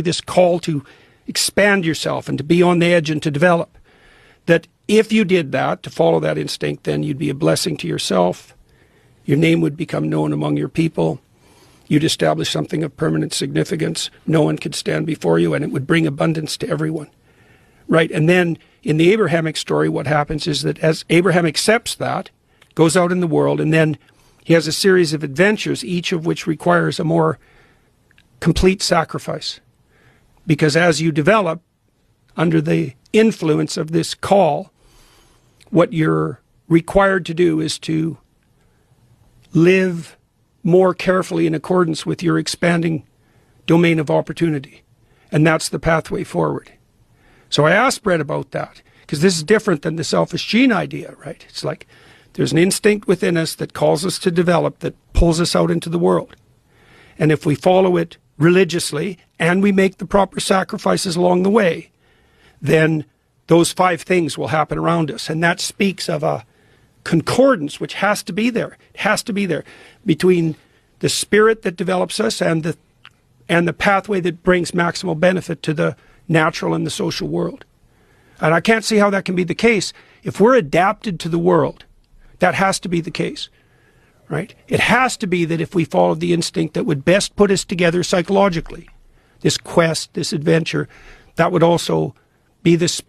this call to expand yourself and to be on the edge and to develop. That if you did that, to follow that instinct, then you'd be a blessing to yourself. Your name would become known among your people. You'd establish something of permanent significance. No one could stand before you, and it would bring abundance to everyone. Right? And then in the Abrahamic story, what happens is that as Abraham accepts that, goes out in the world, and then he has a series of adventures, each of which requires a more complete sacrifice. Because as you develop under the influence of this call, what you're required to do is to live more carefully in accordance with your expanding domain of opportunity. And that's the pathway forward. So I asked Brett about that, because this is different than the selfish gene idea, right? It's like there's an instinct within us that calls us to develop, that pulls us out into the world. And if we follow it religiously and we make the proper sacrifices along the way, then those 5 things will happen around us. And that speaks of a concordance which has to be there. It has to be there between the spirit that develops us and the pathway that brings maximal benefit to the natural and the social world. And I can't see how that can be the case. If we're adapted to the world, that has to be the case, right? It has to be that if we follow the instinct that would best put us together psychologically, this quest, this adventure, that would also be the